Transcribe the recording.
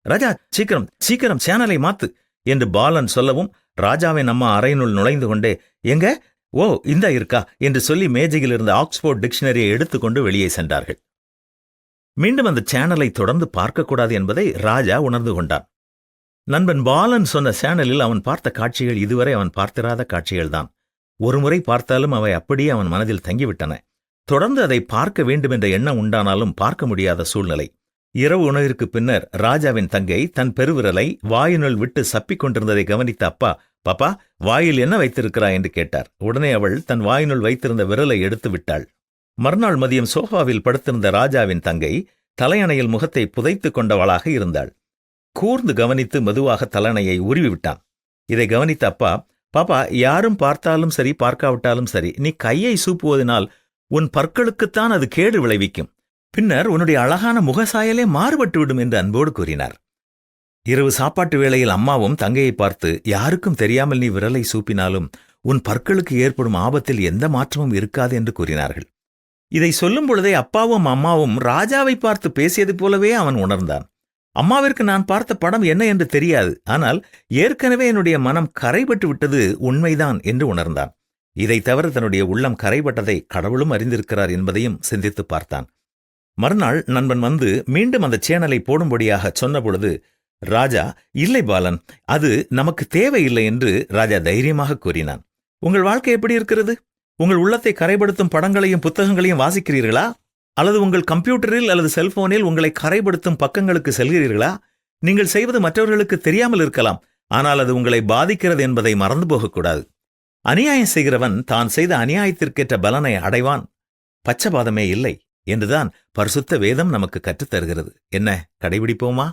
ராஜா, சீக்கிரம் சீக்கிரம் சேனலை மாத்து என்று பாலன் சொல்லவும், ராஜாவின் அம்மா அறையினுள் நுழைந்து கொண்டே, எங்க? ஓ, இந்தா இருக்கா என்று சொல்லி மேஜையில் இருந்த ஆக்ஸ்போர்ட் டிக்ஷனரியை எடுத்துக்கொண்டு வெளியே சென்றார்கள். மீண்டும் அந்த சேனலை தொடர்ந்து பார்க்கக்கூடாது என்பதை ராஜா உணர்ந்து கொண்டான். நண்பன் பாலன் சொன்ன சேனலில் அவன் பார்த்த காட்சிகள் இதுவரை அவன் பார்த்திராத காட்சிகள்தான். ஒருமுறை பார்த்தாலும் அவை அப்படியே அவன் மனதில் தங்கிவிட்டன. தொடர்ந்து அதை பார்க்க வேண்டும் என்ற எண்ணம் உண்டானாலும் பார்க்க முடியாத சூழ்நிலை. இரவு உணவிற்கு பின்னர் ராஜாவின் தங்கை தன் பெருவிரலை வாயினுள் விட்டு சப்பிக் கொண்டிருந்ததை கவனித்த அப்பா, பாப்பா, வாயில் என்ன வைத்திருக்கிறாய் என்று கேட்டார். உடனே அவள் தன் வாயினுள் வைத்திருந்த விரலை எடுத்து விட்டாள். மறுநாள் மதியம் சோஃபாவில் படுத்திருந்த ராஜாவின் தங்கை தலையணையில் முகத்தை புதைத்துக் கொண்டவளாக இருந்தாள். கூர்ந்து கவனித்து மெதுவாக தலையணையை உருவிவிட்டான். இதை கவனித்த அப்பா, பாப்பா, யாரும் பார்த்தாலும் சரி பார்க்காவிட்டாலும் சரி, நீ கையை சூப்புவதனால் உன் பற்களுக்குத்தான் அது கேடு விளைவிக்கும். பின்னர் உன்னுடைய அழகான முகசாயலே மாறுபட்டுவிடும் என்று அன்போடு கூறினார். இரவு சாப்பாட்டு வேளையில் அம்மாவும் தங்கையை பார்த்து, யாருக்கும் தெரியாமல் நீ விரலை சூப்பினாலும் உன் பற்களுக்கு ஏற்படும் ஆபத்தில் எந்த மாற்றமும் இருக்காது என்று கூறினார்கள். இதை சொல்லும் பொழுதே அப்பாவும் அம்மாவும் ராஜாவை பார்த்து பேசியது போலவே அவன் உணர்ந்தான். அம்மாவிற்கு நான் பார்த்த படம் என்ன என்று தெரியாது, ஆனால் ஏற்கனவே என்னுடைய மனம் கரைபட்டு விட்டது உண்மைதான் என்று உணர்ந்தான். இதை தவிர தன்னுடைய உள்ளம் கரைபட்டதை கடவுளும் அறிந்திருக்கிறார் என்பதையும் சிந்தித்து பார்த்தான். மறுநாள் நண்பன் வந்து மீண்டும் அந்த சேனலை போடும்படியாக சொன்னபொழுது, ராஜா, இல்லை பாலன், அது நமக்கு தேவையில்லை என்று ராஜா தைரியமாக கூறினான். உங்கள் வாழ்க்கை எப்படி இருக்கிறது? உங்கள் உள்ளத்தை கரைபடுத்தும் படங்களையும் புத்தகங்களையும் வாசிக்கிறீர்களா? அல்லது உங்கள் கம்ப்யூட்டரில் அல்லது செல்போனில் உங்களை கரைபடுத்தும் பக்கங்களுக்கு செல்கிறீர்களா? நீங்கள் செய்வது மற்றவர்களுக்கு தெரியாமல் இருக்கலாம், ஆனால் அது உங்களை பாதிக்கிறது என்பதை மறந்து போகக்கூடாது. அநியாயம் செய்கிறவன் தான் செய்த அநியாயத்திற்கேற்ற பலனை அடைவான். பச்சபாதமே இல்லை என்றுதான் பரிசுத்த வேதம் நமக்கு கற்றுத்தருகிறது. என்ன, கடைபிடிப்போமா?